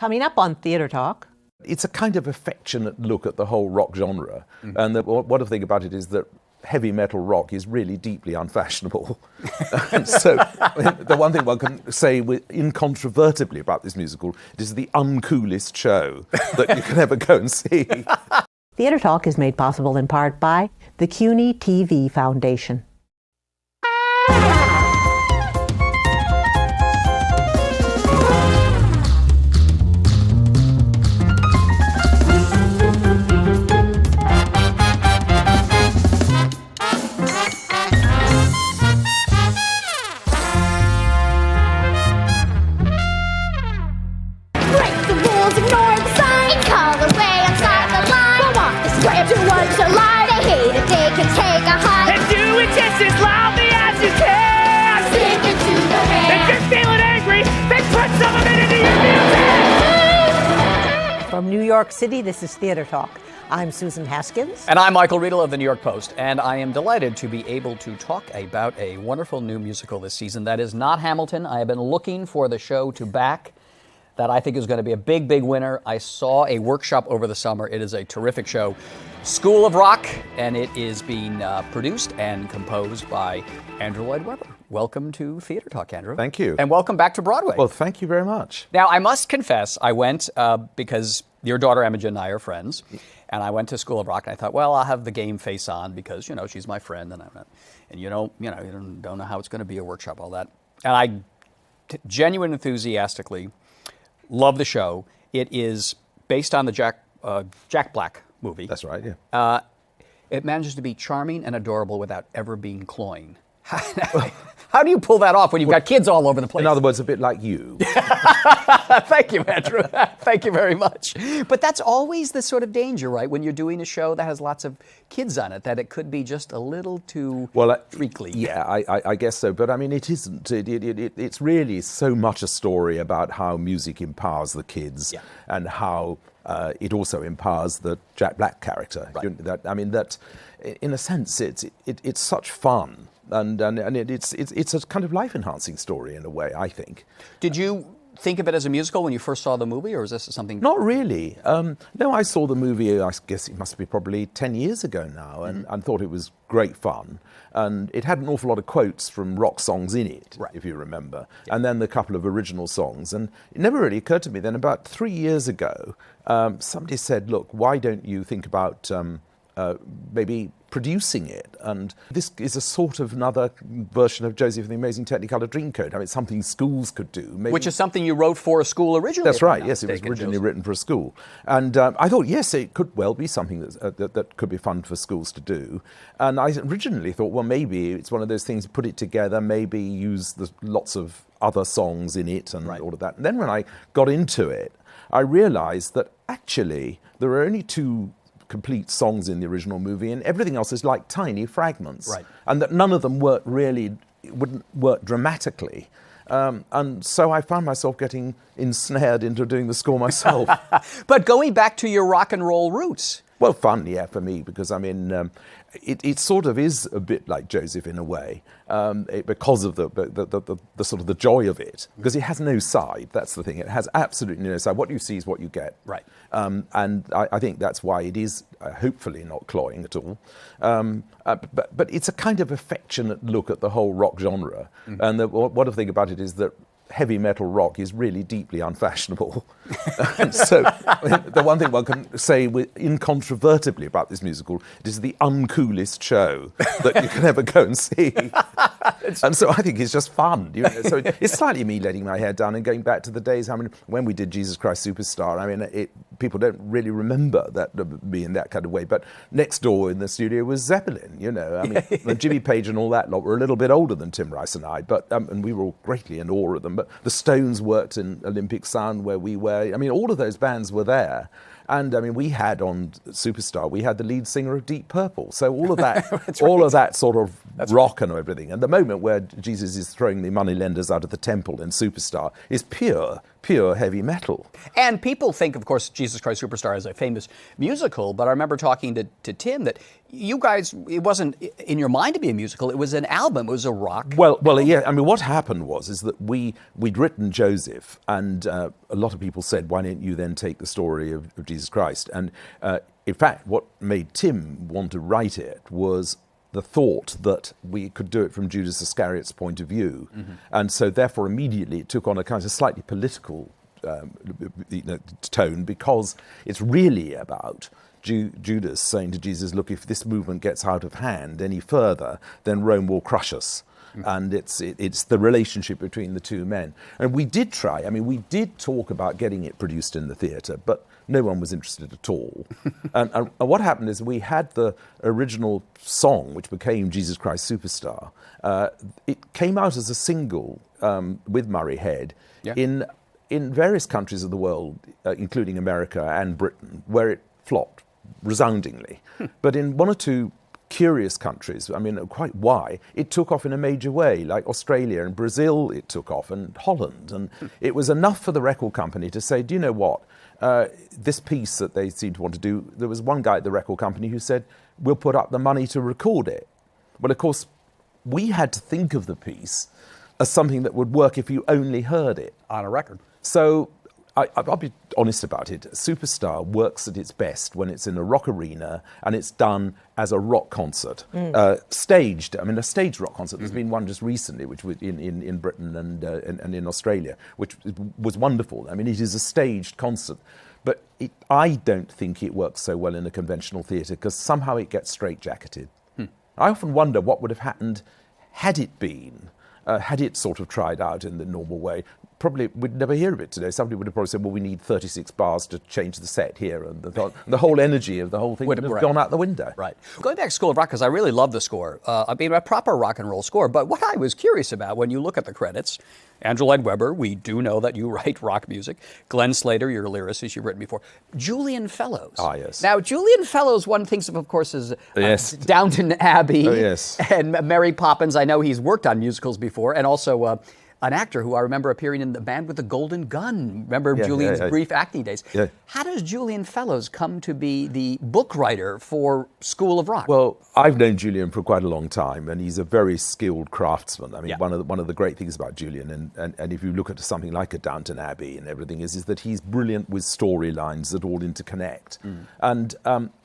Coming up on Theatre Talk. It's a kind of affectionate look at the whole rock genre. And the wonderful thing about it is that heavy metal rock is really deeply unfashionable. And so the one thing one can say incontrovertibly about this musical, it is the uncoolest show that you can ever go and see. Theatre Talk is made possible in part by the CUNY TV Foundation. From New York City, this is Theatre Talk. I'm Susan Haskins. And I'm Michael Riedel of the New York Post. And I am delighted to be able to talk about a wonderful new musical this season that is not Hamilton. I have been looking for the show to back that I think is going to be a big, big winner. I saw a workshop over the summer. It is a terrific show. School of Rock, and it is being produced and composed by Andrew Lloyd Webber. Welcome to Theatre Talk, Andrew. Thank you. And welcome back to Broadway. Well, thank you very much. Now, I must confess, I went because your daughter Imogen and I are friends, and I went to School of Rock, and I thought, well, I'll have the game face on because, you know, she's my friend, and I'm not, and you don't know how it's going to be a workshop, all that. And I genuinely enthusiastically love the show. It is based on the Jack Black movie. That's right, yeah. It manages to be charming and adorable without ever being cloying. How do you pull that off when you've got kids all over the place? In other words, a bit like you. Thank you, Andrew. Thank you very much. But that's always the sort of danger, right? When you're doing a show that has lots of kids on it, that it could be just a little too treacly. Yeah, I guess so. But I mean, it isn't. It's really so much a story about how music empowers the kids and how it also empowers the Jack Black character. Right. That in a sense, it's such fun. And it's a kind of life-enhancing story in a way, I think. Did you think of it as a musical when you first saw the movie, or is this something? Not really. No, I saw the movie, I guess it must be probably 10 years ago now, and thought it was great fun. And it had an awful lot of quotes from rock songs in it, if you remember. Yeah. And then a couple of original songs. And it never really occurred to me then, about 3 years ago, somebody said, look, why don't you think about maybe producing it? And this is a sort of another version of Joseph and the Amazing Technicolor Dreamcoat. I mean, it's something schools could do. Maybe. Which is something you wrote for a school originally. That's right, yes, it was originally written for a school. And I thought, yes, it could well be something that could be fun for schools to do. And I originally thought, well, maybe it's one of those things, put it together, maybe use lots of other songs in it and all of that. And then when I got into it, I realized that actually there are only two complete songs in the original movie, and everything else is like tiny fragments, and that none of them wouldn't work dramatically. And so I found myself getting ensnared into doing the score myself. But going back to your rock and roll roots. Well, fun, yeah, for me, because I mean, it sort of is a bit like Joseph in a way, because of the sort of the joy of it, because it has no side. That's the thing; it has absolutely no side. What you see is what you get. Right. And I think that's why it is hopefully not cloying at all. But it's a kind of affectionate look at the whole rock genre. And the wonderful thing about it is that heavy metal rock is really deeply unfashionable. And so the one thing one can say incontrovertibly about this musical, it is the uncoolest show that you can ever go and see. And so I think it's just fun. You know? So it's slightly me letting my hair down and going back to the days, I mean, when we did Jesus Christ Superstar, I mean, people don't really remember me in that kind of way. But next door in the studio was Zeppelin, you know. I mean, and Jimmy Page and all that lot were a little bit older than Tim Rice and I, but and we were all greatly in awe of them. But the Stones worked in Olympic Sound where we were. I mean, all of those bands were there. And I mean, we had on Superstar, we had the lead singer of Deep Purple. So all of that, right. of that sort of rock and everything. And the moment where Jesus is throwing the moneylenders out of the temple in Superstar is pure heavy metal. And people think, of course, Jesus Christ Superstar is a famous musical, but I remember talking to Tim that you guys, it wasn't in your mind to be a musical, it was an album, it was a rock. Well, yeah, I mean, what happened is that we'd written Joseph, and a lot of people said, why didn't you then take the story of Jesus Christ? And in fact, what made Tim want to write it was the thought that we could do it from Judas Iscariot's point of view. Mm-hmm. And so therefore immediately it took on a kind of slightly political tone, because it's really about Judas saying to Jesus, look, if this movement gets out of hand any further, then Rome will crush us. Mm-hmm. And it's the relationship between the two men. And we did try, I mean, we did talk about getting it produced in the theatre, but no one was interested at all. and what happened is we had the original song, which became Jesus Christ Superstar. It came out as a single with Murray Head in various countries of the world, including America and Britain, where it flopped resoundingly. But in one or two curious countries, I mean, quite why, it took off in a major way, like Australia and Brazil, it took off, and Holland. And it was enough for the record company to say, do you know what? This piece that they seem to want to do, there was one guy at the record company who said, we'll put up the money to record it. Well, of course, we had to think of the piece as something that would work if you only heard it. On a record. So I'll be honest about it. Superstar works at its best when it's in a rock arena and it's done as a rock concert. Staged, I mean, a staged rock concert. There's been one just recently, which was in Britain and in Australia, which was wonderful. I mean, it is a staged concert. But I don't think it works so well in a conventional theatre, because somehow it gets straitjacketed. I often wonder what would have happened had it been, had it sort of tried out in the normal way. Probably we'd never hear of it today. Somebody would have probably said, well, we need 36 bars to change the set here, and the whole energy of the whole thing would have gone out the window. Right. Going back to School of Rock, because I really love the score. I mean, a proper rock and roll score. But what I was curious about, when you look at the credits, Andrew Lloyd Webber, we do know that you write rock music. Glenn Slater, your lyricist, you've written before. Julian Fellowes. Ah, yes. Now, Julian Fellowes, one thinks of course, is Downton Abbey and Mary Poppins. I know he's worked on musicals before, and also an actor who I remember appearing in The Man with the Golden Gun. Remember Julian's brief acting days. Yeah. How does Julian Fellowes come to be the book writer for School of Rock? Well, I've known Julian for quite a long time, and he's a very skilled craftsman. I mean, one of the great things about Julian, and if you look at something like a Downton Abbey and everything, is that he's brilliant with storylines that all interconnect. And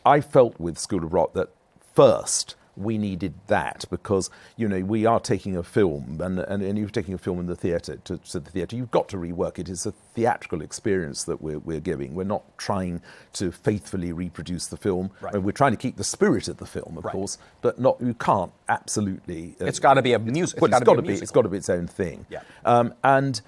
I felt with School of Rock that first, we needed that, because, you know, we are taking a film, and you're taking a film in the theatre to the theatre. You've got to rework it. It's a theatrical experience that we're giving. We're not trying to faithfully reproduce the film. Right. I mean, we're trying to keep the spirit of the film, of course, but you can't absolutely. It's got to be a music. Well, it's got to be its own thing. Yeah. And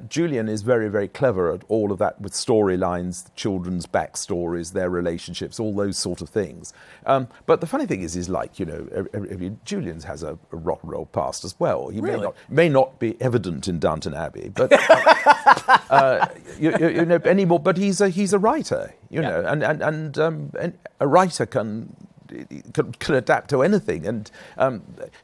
Julian is very, very clever at all of that, with storylines, children's backstories, their relationships, all those sort of things. But the funny thing is like, you know, Julian has a rock and roll past as well. He may not be evident in Downton Abbey, but you know anymore. But he's a writer, you know, and a writer can adapt to anything, and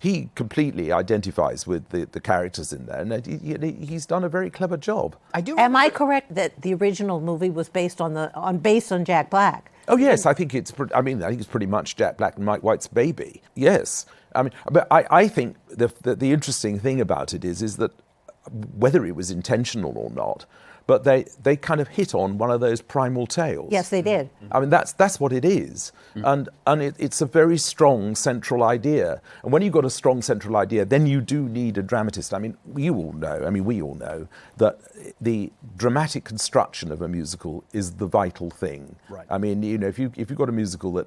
he completely identifies with the characters in there, and he's done a very clever job. Am I correct that the original movie was based on Jack Black? Oh yes, I think it's pretty much Jack Black and Mike White's baby. Yes, I mean, but I think the interesting thing about it is that whether it was intentional or not, but they kind of hit on one of those primal tales. Yes, they did. I mean, that's what it is. And it's a very strong central idea. And when you've got a strong central idea, then you do need a dramatist. I mean, we all know that the dramatic construction of a musical is the vital thing. Right. I mean, you know, if you've got a musical that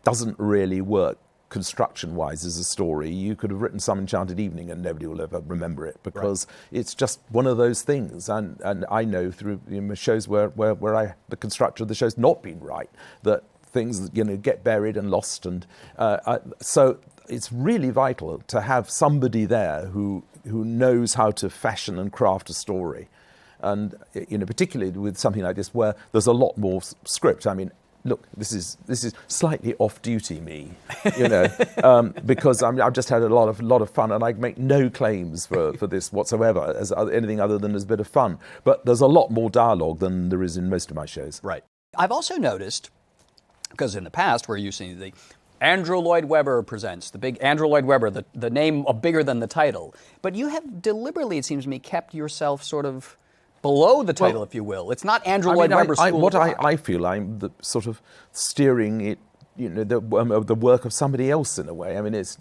doesn't really work construction-wise as a story, you could have written Some Enchanted Evening and nobody will ever remember it, because it's just one of those things. And I know through shows where the construction of the show's not been right, that things, you know, get buried and lost. And so it's really vital to have somebody there who knows how to fashion and craft a story. And particularly with something like this where there's a lot more script. I mean, look, this is slightly off-duty me, because I've just had a lot of fun, and I make no claims for this whatsoever as anything other than as a bit of fun. But there's a lot more dialogue than there is in most of my shows. Right. I've also noticed, because in the past we're using the Andrew Lloyd Webber presents, the big Andrew Lloyd Webber, the name bigger than the title. But you have deliberately, it seems to me, kept yourself sort of below the title, if you will. It's not Andrew Lloyd Webber School of Rock. I feel I'm the sort of steering it, the work of somebody else in a way. I mean, it's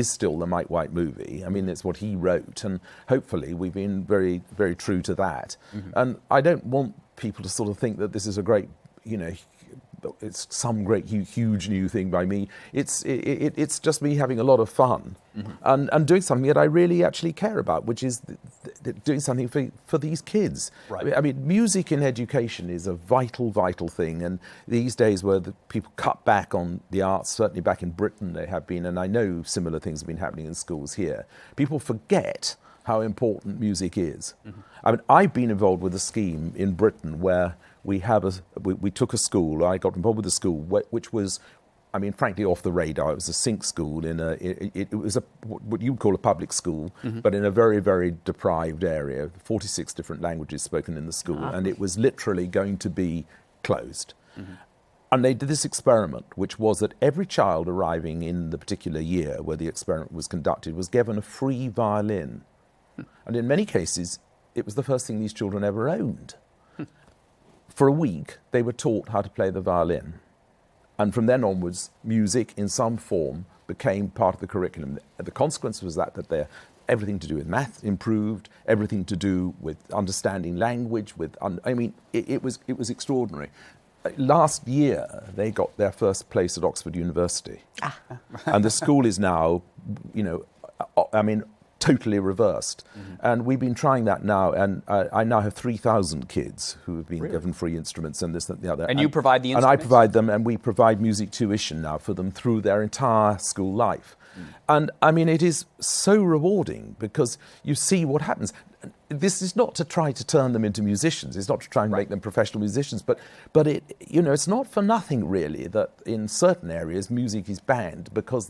still the Mike White movie. I mean, it's what he wrote, and hopefully we've been very, very true to that. Mm-hmm. And I don't want people to sort of think that this is a great, it's some great huge new thing by me. It's just me having a lot of fun, mm-hmm. and doing something that I really actually care about, which is doing something for these kids. Right. I mean, music in education is a vital thing, and these days where the people cut back on the arts, certainly back in Britain they have been, and I know similar things have been happening in schools here, people forget how important music is. Mm-hmm. I mean, I've been involved with a scheme in Britain where we took a school. I got involved with a school which was, I mean, frankly, off the radar. It was a sink school it was what you would call a public school, mm-hmm. but in a very, very deprived area. 46 different languages spoken in the school, and it was literally going to be closed. Mm-hmm. And they did this experiment, which was that every child arriving in the particular year where the experiment was conducted was given a free violin. And in many cases, it was the first thing these children ever owned. For a week, they were taught how to play the violin. And from then onwards, music in some form became part of the curriculum. The consequence was that everything to do with math improved, everything to do with understanding language. It was extraordinary. Last year, they got their first place at Oxford University. And the school is now, totally reversed. Mm-hmm. And we've been trying that now, and I now have 3,000 kids who have been given free instruments and this and the other. And you provide the instruments? And I provide them, and we provide music tuition now for them through their entire school life. Mm. And I mean, it is so rewarding because you see what happens. This is not to try to turn them into musicians. It's not to try and make them professional musicians, but it's not for nothing really that in certain areas music is banned because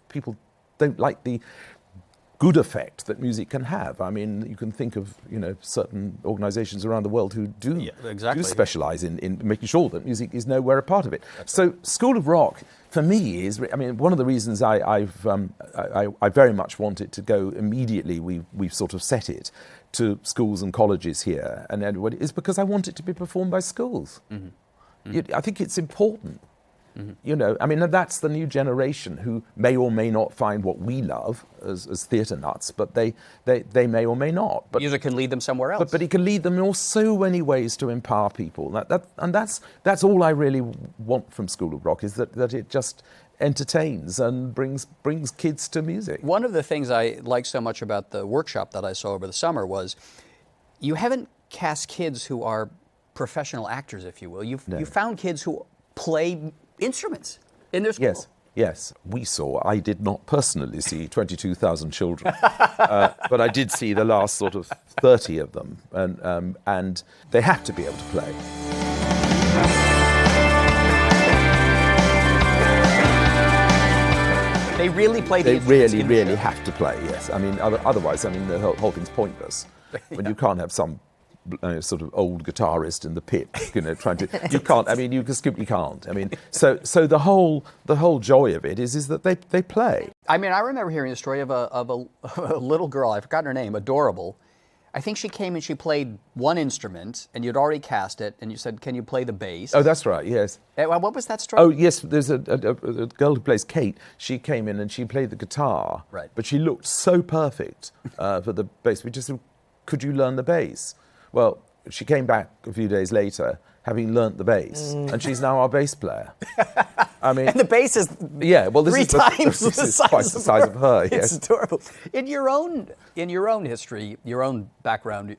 people don't like the good effect that music can have. I mean, you can think of certain organisations around the world who do specialise in making sure that music is nowhere a part of it. So, School of Rock for me is, one of the reasons I very much want it to go immediately. We've sort of set it to schools and colleges here, and everybody is because I want it to be performed by schools. Mm-hmm. Mm-hmm. I think it's important. Mm-hmm. That's the new generation who may or may not find what we love as theatre nuts, but they may or may not. But music can lead them somewhere else. But it can lead them in so many ways to empower people. That's all I really want from School of Rock, is that it just entertains and brings kids to music. One of the things I like so much about the workshop that I saw over the summer was you haven't cast kids who are professional actors, if you will. You found kids who play instruments in their school. Yes. I did not personally see 22,000 children, but I did see the last sort of 30 of them, and they have to be able to play. They really play the They instruments. really have to play, yes. Otherwise, the whole thing's pointless. When you can't have some sort of old guitarist in the pit, trying to. You can't. You simply can't. So the whole joy of it is that they play. I remember hearing a story of a little girl. I've forgotten her name. Adorable. I think she came and she played one instrument, and you'd already cast it, and you said, "Can you play the bass?" Oh, that's right. Yes. What was that story? Oh, yes. There's a girl who plays Kate. She came in and she played the guitar. Right. But she looked so perfect for the bass. We just said, "Could you learn the bass?" Well, she came back a few days later, having learnt the bass, and she's now our bass player. And the bass is this times is quite the size of her. Yes. It's adorable. In your own history, your own background,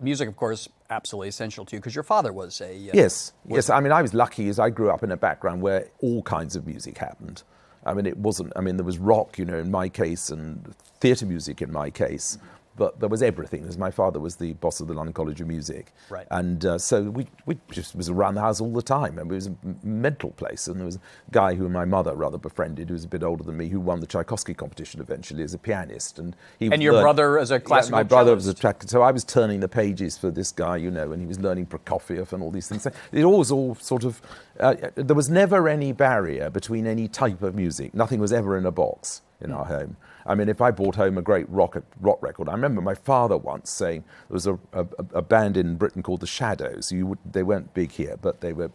music, of course, absolutely essential to you because your father was a yes. I was lucky as I grew up in a background where all kinds of music happened. It wasn't. There was rock, in my case, and theatre music in my case. but there was everything. Because my father was the boss of the London College of Music. Right. And so we just was around the house all the time. And it was a mental place. And there was a guy who my mother rather befriended, who was a bit older than me, who won the Tchaikovsky competition eventually as a pianist. And your brother as a classical my brother cellist. was attracted. So I was turning the pages for this guy, and he was learning Prokofiev and all these things. It was all sort of, there was never any barrier between any type of music. Nothing was ever in a box in our home. I mean, if I brought home a great rock record, I remember my father once saying there was a band in Britain called the Shadows. They weren't big here, but they were.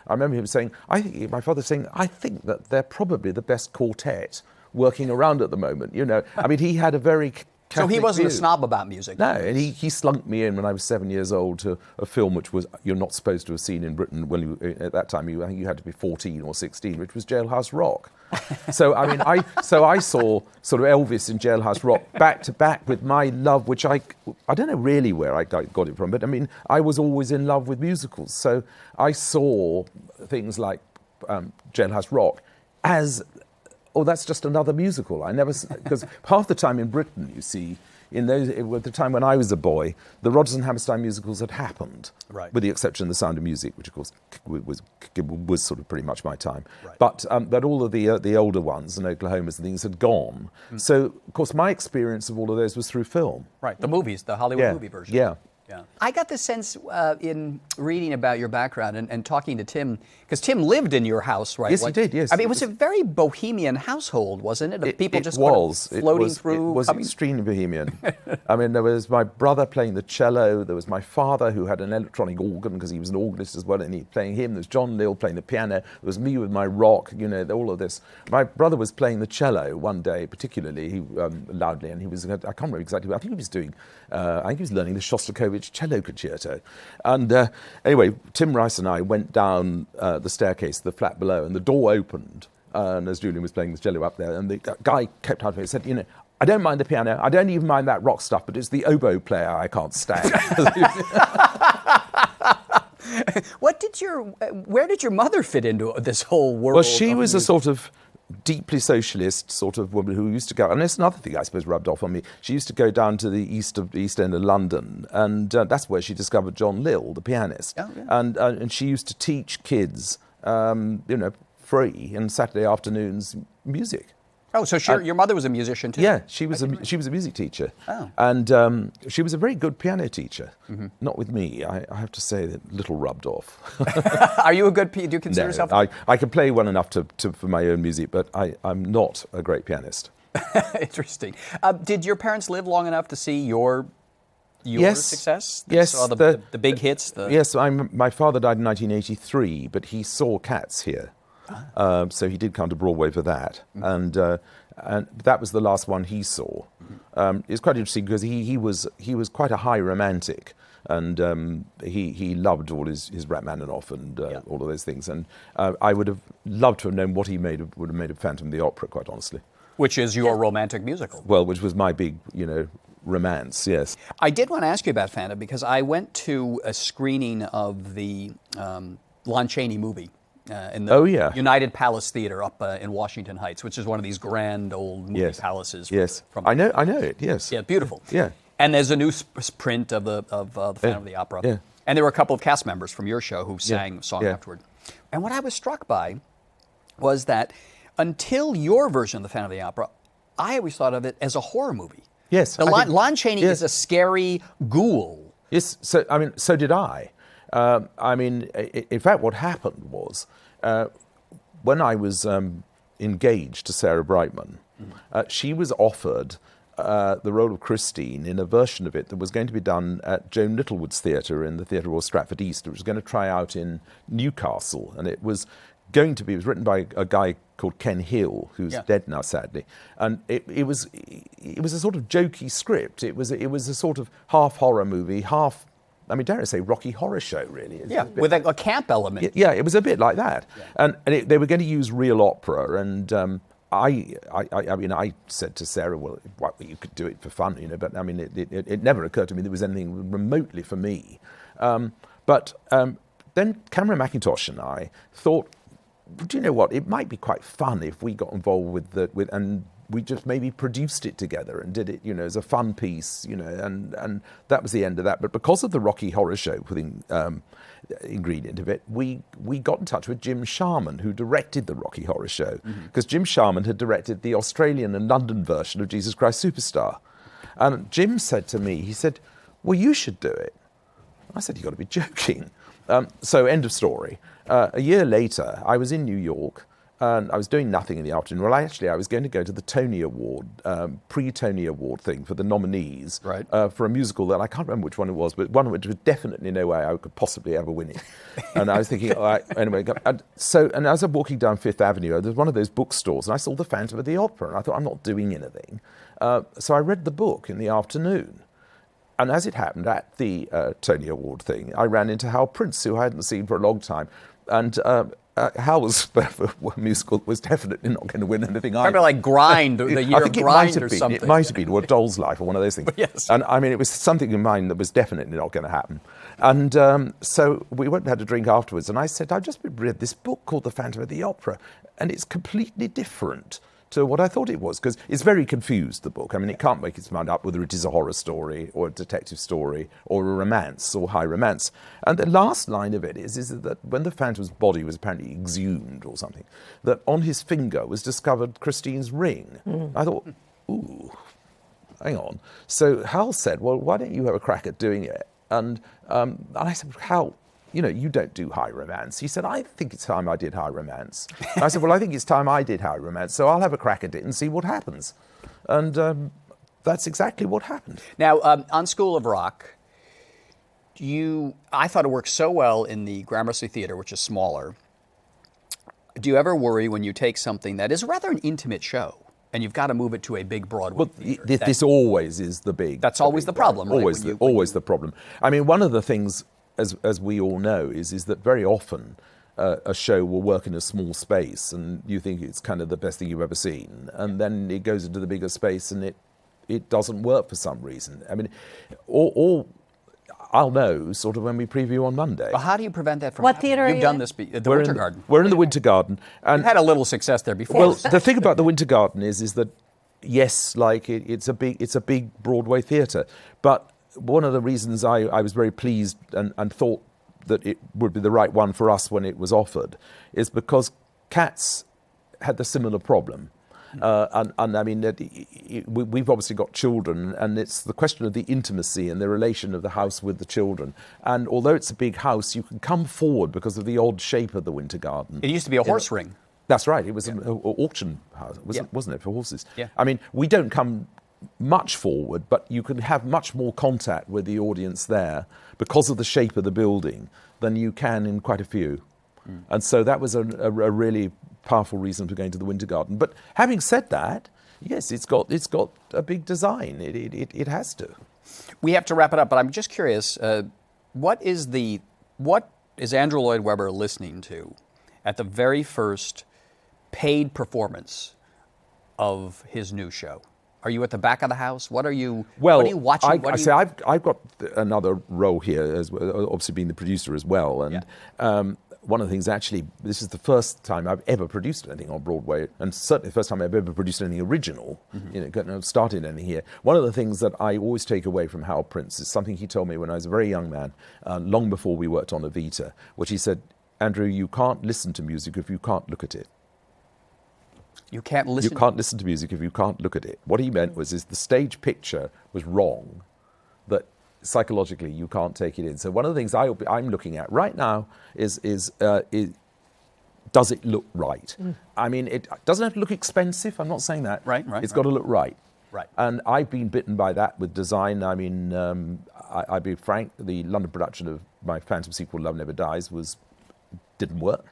I remember him saying, my father saying, I think that they're probably the best quartet working around at the moment. I mean, he had a very Catholic so he wasn't view. a snob about music. No, and he slunk me in when I was 7 years old to a film which was you're not supposed to have seen in Britain. Well, at that time I think you had to be 14 or 16, which was Jailhouse Rock. So I mean, I saw sort of Elvis in Jailhouse Rock back to back with my love, which I don't know really where I got it from, but I mean I was always in love with musicals. So I saw things like Jailhouse Rock as, oh, that's just another musical. Because half the time in Britain, you see, at the time when I was a boy, the Rodgers and Hammerstein musicals had happened, right, with the exception of The Sound of Music, which of course was sort of pretty much my time. Right. But all of the older ones and Oklahomas and things had gone. So of course my experience of all of those was through film. Right, the movies, the Hollywood movie version. Yeah. Yeah. I got the sense in reading about your background and talking to Tim, because Tim lived in your house, right? Yes, he did, yes. I mean, it was a very bohemian household, wasn't it? Of people just floating through. It was extremely bohemian. I mean, there was my brother playing the cello. There was my father who had an electronic organ because he was an organist as well, and he playing him. There was John Lill playing the piano. There was me with my rock, all of this. My brother was playing the cello one day, particularly loudly, and he was, I can't remember exactly, I think he was doing, I think he was learning the Shostakovich cello concerto. And anyway, Tim Rice and I went down the staircase to the flat below, and the door opened, and as Julian was playing the cello up there, and the guy kept out of it and said, I don't mind the piano, I don't even mind that rock stuff, but it's the oboe player I can't stand. Where did your mother fit into this whole world? Well, she was music? a sort of deeply socialist sort of woman who used to go, and that's another thing I suppose rubbed off on me. She used to go down to the East End of London, and that's where she discovered John Lill, the pianist. Oh, yeah. And she used to teach kids, free on Saturday afternoons music. Oh, so your mother was a musician too? Yeah, she was a music teacher. Oh. And she was a very good piano teacher. Mm-hmm. Not with me, I have to say, that little rubbed off. Are you a good do you consider yourself? I can play well enough for my own music, but I'm not a great pianist. Interesting. Did your parents live long enough to see your success? Yes. Saw the big hits? Yes, my father died in 1983, but he saw Cats here. So he did come to Broadway for that, and that was the last one he saw. It's quite interesting because he was quite a high romantic, and he loved all his Rachmaninoff and all of those things. And I would have loved to have known what would have made of Phantom of the Opera, quite honestly. Which is your romantic musical. Well, which was my big, romance. Yes. I did want to ask you about Phantom because I went to a screening of the Lon Chaney movie. In the United Palace Theater up in Washington Heights, which is one of these grand old movie palaces. Yes, I know it. Yes, yeah, beautiful. Yeah, and there's a new print of the Phantom of the Opera. Yeah, and there were a couple of cast members from your show who sang a song afterward. And what I was struck by was that until your version of the Phantom of the Opera, I always thought of it as a horror movie. Yes, Lon Chaney is a scary ghoul. Yes, so did I. In fact, what happened was when I was engaged to Sarah Brightman, she was offered the role of Christine in a version of it that was going to be done at Joan Littlewood's theatre in the Theatre Royal Stratford East. It was going to try out in Newcastle, and it was written by a guy called Ken Hill, who's dead now, sadly. And it was a sort of jokey script. It was a sort of half horror movie, half, dare I say, Rocky Horror Show, really. With a camp element. Yeah, it was a bit like that. Yeah. And they were going to use real opera, and I said to Sarah, well, you could do it for fun, but it never occurred to me there was anything remotely for me. But then Cameron Mackintosh and I thought, do you know what? It might be quite fun if we got involved with and we just maybe produced it together and did it, as a fun piece, and that was the end of that. But because of the Rocky Horror Show putting ingredient of it, we got in touch with Jim Sharman, who directed the Rocky Horror Show, because Jim Sharman had directed the Australian and London version of Jesus Christ Superstar. And Jim said to me, he said, well, you should do it. I said, you've got to be joking. So end of story. A year later, I was in New York, and I was doing nothing in the afternoon. Well, I was going to go to the Tony Award, pre-Tony Award thing for the nominees, right, for a musical that I can't remember which one it was, but one which was definitely no way I could possibly ever win it. And I was thinking, all right, anyway. And as I'm walking down Fifth Avenue, there was one of those bookstores, and I saw The Phantom of the Opera, and I thought, I'm not doing anything. So I read the book in the afternoon. And as it happened, at the Tony Award thing, I ran into Hal Prince, who I hadn't seen for a long time. And Hal was, for a musical, was definitely not going to win anything either. Remember, like Grind, the year of Grind or something. It might have been, or A Doll's Life, or one of those things. Yes. And I mean, it was something in mind that was definitely not going to happen. And so we went and had a drink afterwards, and I said, I've just read this book called The Phantom of the Opera, and it's completely different to what I thought it was, because it's very confused, the book. I mean, it can't make its mind up whether it is a horror story or a detective story or a romance or high romance. And the last line of it is that when the Phantom's body was apparently exhumed or something, that on his finger was discovered Christine's ring. I thought, ooh, hang on. So Hal said, well, why don't you have a crack at doing it? And I said, Hal, you don't do high romance. He said, I think it's time I did high romance. And I said, well, I think it's time I did high romance, so I'll have a crack at it and see what happens. And that's exactly what happened. Now, on School of Rock, I thought it worked so well in the Gramercy Theater, which is smaller. Do you ever worry when you take something that is rather an intimate show and you've got to move it to a big Broadway theater? This always is the big... That's always the problem, right? Always the problem. I mean, one of the things, as we all know, is that very often a show will work in a small space and you think it's kind of the best thing you've ever seen, and then it goes into the bigger space and it doesn't work for some reason. I mean, I'll know sort of when we preview on Monday. Well, how do you prevent that from What happening? theater are You've you done in? this at the Winter Garden. We're in the Winter Garden. And You've had a little success there before. well, the thing about the Winter Garden is that, yes, like it's a big Broadway theatre, but one of the reasons I was very pleased and thought that it would be the right one for us when it was offered is because Cats had the similar problem. And I mean, we've obviously got children, and it's the question of the intimacy and the relation of the house with the children. And although it's a big house, you can come forward because of the odd shape of the Winter Garden. It used to be a horse ring. That's right. It was an auction house, wasn't it, for horses? Yeah. I mean, we don't come much forward, but you can have much more contact with the audience there because of the shape of the building than you can in quite a few. And so that was a really powerful reason for going to the Winter Garden. But having said that, yes, it's got a big design. It has to. We have to wrap it up, but I'm just curious, what is Andrew Lloyd Webber listening to at the very first paid performance of his new show? Are you at the back of the house? What are you watching? I've got another role here, as well, obviously being the producer as well. And one of the things, actually, this is the first time I've ever produced anything on Broadway, and certainly the first time I've ever produced anything original, started anything here. One of the things that I always take away from Hal Prince is something he told me when I was a very young man, long before we worked on Evita, which he said, Andrew, you can't listen to music if you can't look at it. You can't listen? You can't listen to music if you can't look at it. What he meant was the stage picture was wrong, that psychologically you can't take it in. So one of the things I'm looking at right now is does it look right? I mean, it doesn't have to look expensive. I'm not saying that. Right. It's got to look right. Right. And I've been bitten by that with design. I mean, I'll be frank, the London production of my Phantom sequel, Love Never Dies, didn't work.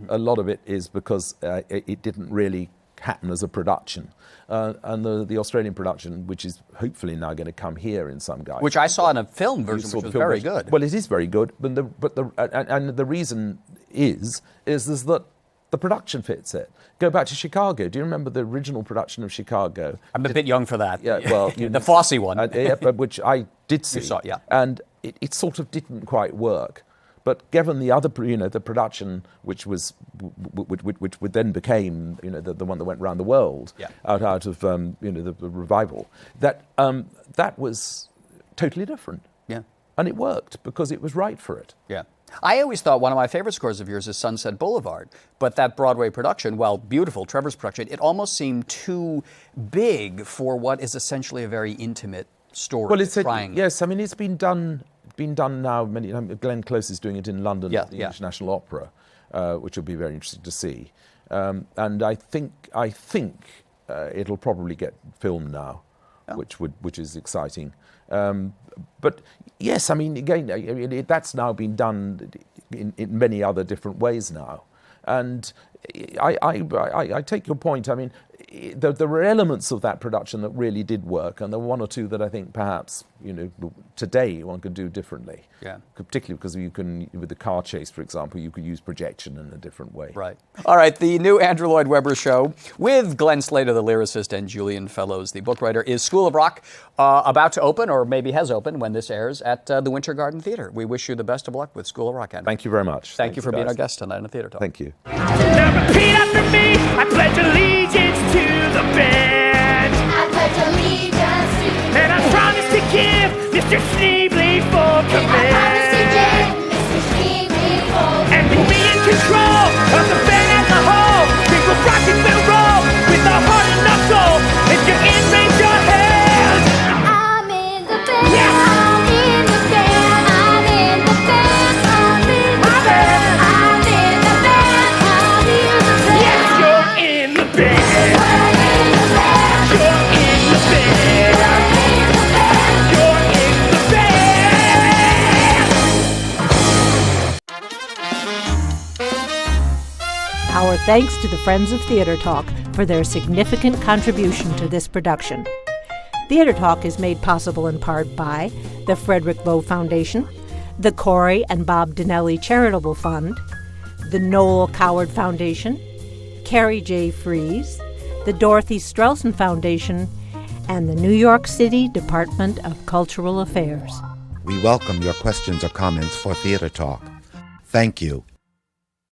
A lot of it is because it didn't really happen as a production. And the Australian production, which is hopefully now going to come here in some guise. Which I saw in a film version, which was very good. Well, it is very good, but the reason is that the production fits it. Go back to Chicago. Do you remember the original production of Chicago? I'm a bit young for that. Yeah, well, the Fosse one. Which I did see. You saw it, yeah. And it sort of didn't quite work. But given the other, the production, which would then became, the one that went around the world, out of the revival, that was totally different. Yeah. And it worked because it was right for it. Yeah. I always thought one of my favorite scores of yours is Sunset Boulevard, but that Broadway production, while beautiful, Trevor's production, it almost seemed too big for what is essentially a very intimate story. Well, it's it's been done now many times. Glenn Close is doing it in London at the English National Opera, which will be very interesting to see. And I think it'll probably get filmed now, which is exciting. But yes, again, that's now been done in many other different ways now. And I take your point. I mean, there were elements of that production that really did work, and there were one or two that I think perhaps, today one could do differently. Yeah. Particularly because you can, with the car chase, for example, you could use projection in a different way. Right. All right, the new Andrew Lloyd Webber show with Glenn Slater, the lyricist, and Julian Fellowes, the book writer, is School of Rock, about to open, or maybe has opened when this airs, at the Winter Garden Theatre. We wish you the best of luck with School of Rock, Andrew. Thank you very much. Thank you for being our guest tonight on the Theatre Talk. Thank you. Now repeat after me. I pledge allegiance to the band. I pledge allegiance to the And I promise to give Mr. Schneebly full command. And with me in control of the band as a whole, we will rock and we'll roll with our heart and our soul. If you're in, raise your hands. I'm in the band. Yes. I'm in the band. I'm in the band. I'm in the band. I'm in the band. I'm in the band. Yes, you're in the band. You're in the band. You're in the band. Our thanks to the Friends of Theatre Talk for their significant contribution to this production. Theatre Talk is made possible in part by the Frederick Lowe Foundation, the Corey and Bob Dinelli Charitable Fund, the Noel Coward Foundation, Carrie J. Fries, the Dorothy Strelson Foundation, and the New York City Department of Cultural Affairs. We welcome your questions or comments for Theatre Talk. Thank you,